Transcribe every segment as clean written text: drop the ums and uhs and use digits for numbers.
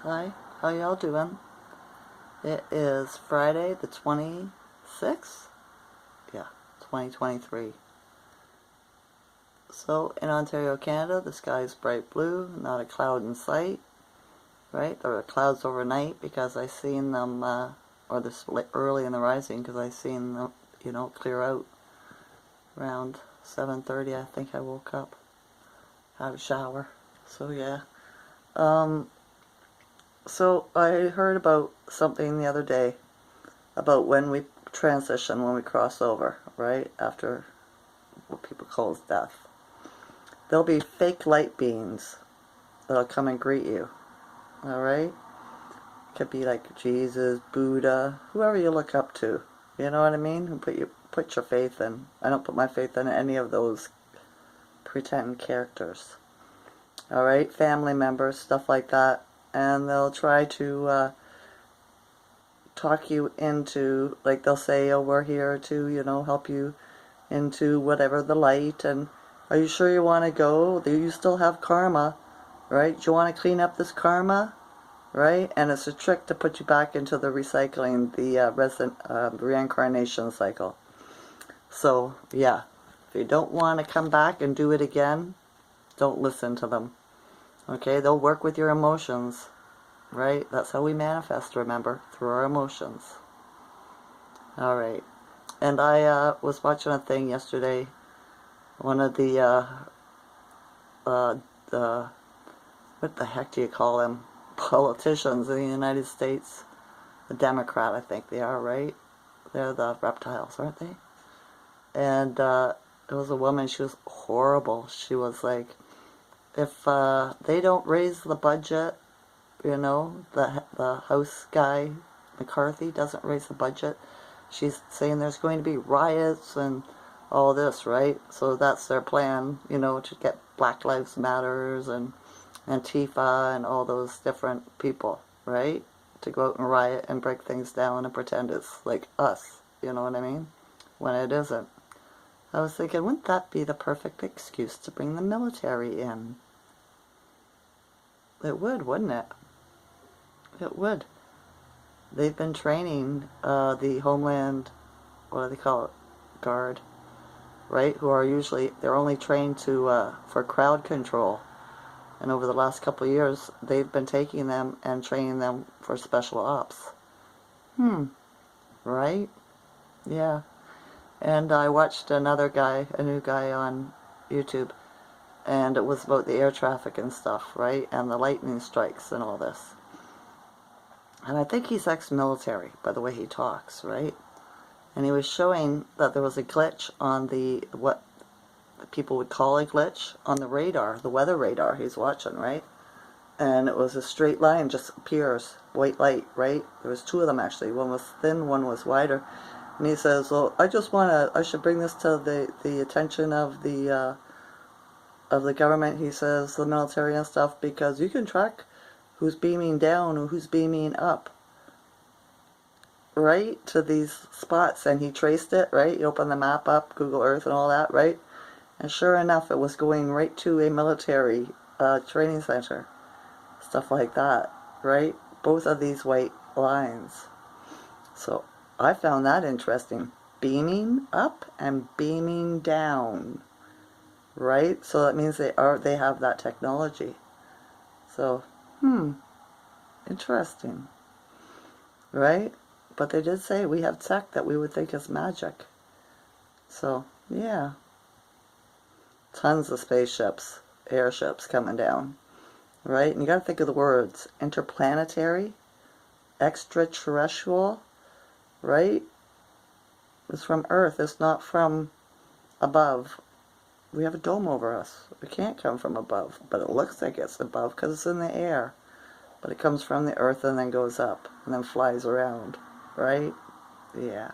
Hi, how y'all doing? It is Friday the 26th? Yeah, 2023. So, in Ontario, Canada, the sky is bright blue, not a cloud in sight, right? There are clouds overnight because I seen them, or this early in the rising, because I seen them, clear out around 7:30. I think I woke up, had a shower. So, yeah. So I heard about something the other day about when we transition, when we cross over, right? After what people call death. There'll be fake light beings that'll come and greet you, alright? Could be like Jesus, Buddha, whoever you look up to. You know what I mean? Who put your faith in. I don't put my faith in any of those pretend characters. Alright? Family members, stuff like that. And they'll try to talk you into, like they'll say, oh, we're here to, help you into whatever the light, and are you sure you want to go? You still have karma, right? Do you want to clean up this karma, right? And it's a trick to put you back into the recycling, the reincarnation cycle. So, yeah, if you don't want to come back and do it again, don't listen to them. Okay, they'll work with your emotions, right? That's how we manifest, remember, through our emotions. Alright, and I was watching a thing yesterday. One of the what the heck do you call them? Politicians in the United States. The Democrat, I think they are, right? They're the reptiles, aren't they? And it was a woman, she was horrible. She was like, if they don't raise the budget, the House guy, McCarthy, doesn't raise the budget, she's saying there's going to be riots and all this, right? So that's their plan, to get Black Lives Matters and Antifa and all those different people, right? To go out and riot and break things down and pretend it's like us, you know what I mean? When it isn't. I was thinking, wouldn't that be the perfect excuse to bring the military in? It would, wouldn't it? It would. They've been training the Homeland, what do they call it? Guard, right? Who are usually, they're only trained to for crowd control. And over the last couple of years, they've been taking them and training them for special ops. Right? Yeah. And I watched a new guy on YouTube, and it was about the air traffic and stuff, right? And the lightning strikes and all this. And I think he's ex-military, by the way he talks, right? And he was showing that there was a glitch on what people would call a glitch on the radar, the weather radar he's watching, right? And it was a straight line, just appears, white light, right? There was two of them actually. One was thin, one was wider. And he says, well, I should bring this to the attention of the government, he says, the military and stuff, because you can track who's beaming down or who's beaming up, right, to these spots. And he traced it, right? You open the map up, Google Earth and all that, right? And sure enough, it was going right to a military training center. Stuff like that, right? Both of these white lines. So I found that interesting. Beaming up and beaming down, right? So that means they have that technology. So, interesting, right? But they did say we have tech that we would think is magic. So, yeah. Tons of spaceships, airships coming down, right? And you got to think of the words interplanetary, extraterrestrial, right? It's from Earth. It's not from above. We have a dome over us. It can't come from above, but it looks like it's above because it's in the air. But it comes from the Earth and then goes up and then flies around, right? Yeah.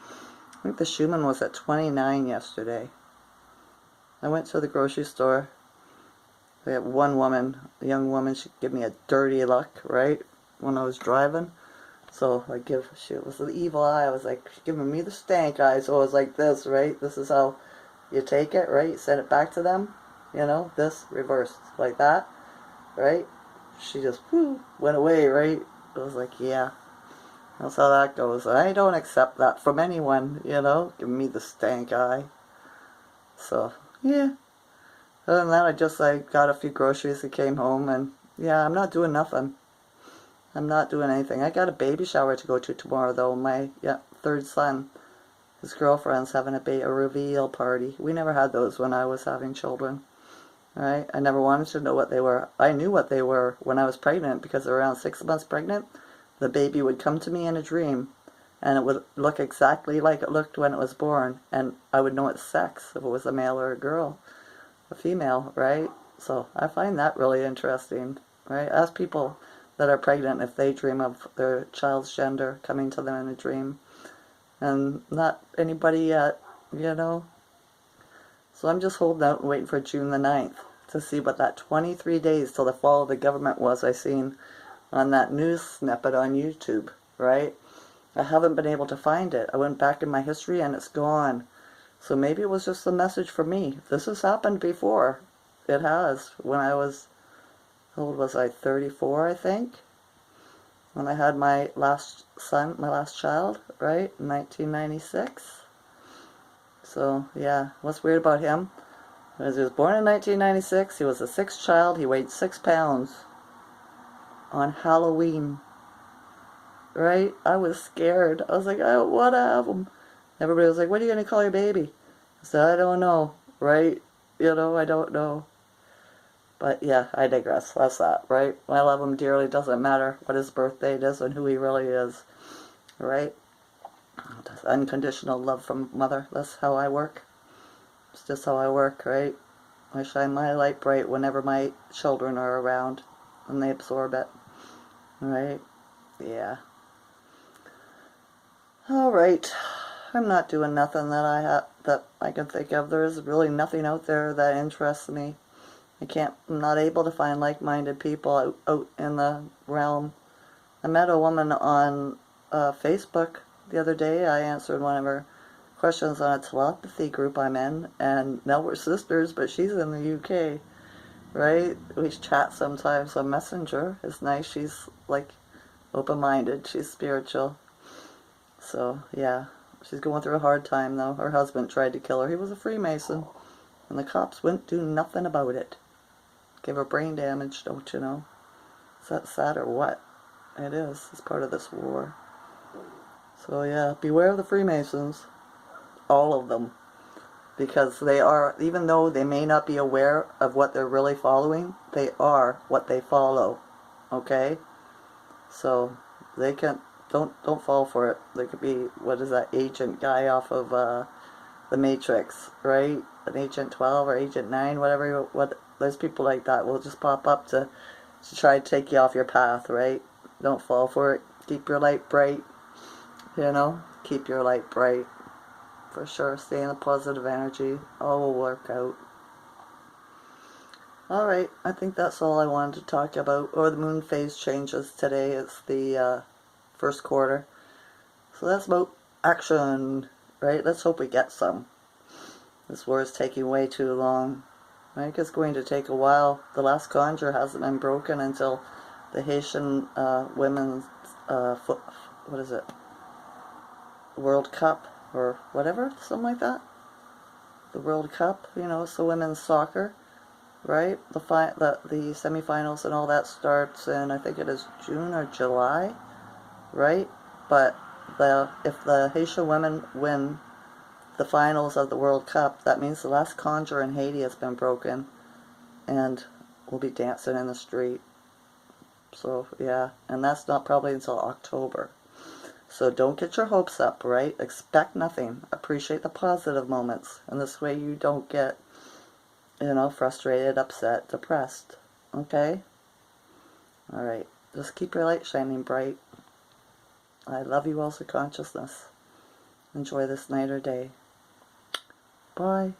I think the Schumann was at 29 yesterday. I went to the grocery store. We had one woman, a young woman, she gave me a dirty look, right, when I was driving. So she was the evil eye. I was like, she's giving me the stank eye. So I was like this, right? This is how you take it, right? You send it back to them, this, reversed, like that, right? she just went away, right? I was like, yeah, that's how that goes. I don't accept that from anyone, you know, giving me the stank eye. So, yeah. Other than that, I got a few groceries and came home, and yeah, I'm not doing nothing. I'm not doing anything. I got a baby shower to go to tomorrow, though. My third son, his girlfriend's having a reveal party. We never had those when I was having children. Right? I never wanted to know what they were. I knew what they were when I was pregnant, because around 6 months pregnant, the baby would come to me in a dream, and it would look exactly like it looked when it was born, and I would know its sex, if it was a male or a girl, a female, right? So I find that really interesting, right? Ask people that are pregnant if they dream of their child's gender coming to them in a dream, and not anybody yet, you know? So I'm just holding out and waiting for June the 9th to see what that 23 days till the fall of the government was I seen on that news snippet on YouTube, right? I haven't been able to find it. I went back in my history and it's gone. So maybe it was just a message for me. This has happened before. It has. When I was, how old was I? 34, I think? When I had my last son, my last child, right? In 1996. So, yeah. What's weird about him? Because he was born in 1996. He was the sixth child. He weighed 6 pounds on Halloween. Right? I was scared. I was like, I don't want to have him. Everybody was like, what are you going to call your baby? I said, I don't know. Right? You know, I don't know. But yeah, I digress. That's that, right? I love him dearly. Doesn't matter what his birth date is and who he really is. Right? Unconditional love from mother. That's how I work. It's just how I work, right? I shine my light bright whenever my children are around, and they absorb it. Right? Yeah. Alright. I'm not doing nothing that I can think of. There is really nothing out there that interests me. I'm not able to find like-minded people out in the realm. I met a woman on Facebook the other day. I answered one of her questions on a telepathy group I'm in, and now we're sisters, but she's in the UK, right? We chat sometimes on Messenger. It's nice. She's like open-minded. She's spiritual. So, yeah. She's going through a hard time, though. Her husband tried to kill her. He was a Freemason, and the cops wouldn't do nothing about it. Gave her brain damage, don't you know? Is that sad or what? It is. It's part of this war. So, yeah. Beware of the Freemasons. All of them. Because they are, even though they may not be aware of what they're really following, they are what they follow. Okay? So, they can... Don't fall for it. They could be, what is that agent guy off of the Matrix, right? An Agent 12 or Agent 9, whatever. There's people like that will just pop up to try to take you off your path, right? Don't fall for it. Keep your light bright. You know? Keep your light bright. For sure. Stay in the positive energy. All will work out. Alright, I think that's all I wanted to talk about. Or the moon phase changes today. It's the first quarter. So that's about action, right? Let's hope we get some. This war is taking way too long. I think it's going to take a while. The last conjure hasn't been broken until the Haitian women's what is it? World Cup or whatever, something like that. The World Cup, you know, it's the women's soccer, right? The semifinals and all that starts in, I think it is June or July. Right? But if the Haitian women win the finals of the World Cup, that means the last conjure in Haiti has been broken, and we'll be dancing in the street. So, yeah, and that's not probably until October. So don't get your hopes up, right? Expect nothing. Appreciate the positive moments, and this way you don't get, you know, frustrated, upset, depressed. Okay? Alright, just keep your light shining bright. I love you all, to consciousness. Enjoy this night or day. Bye.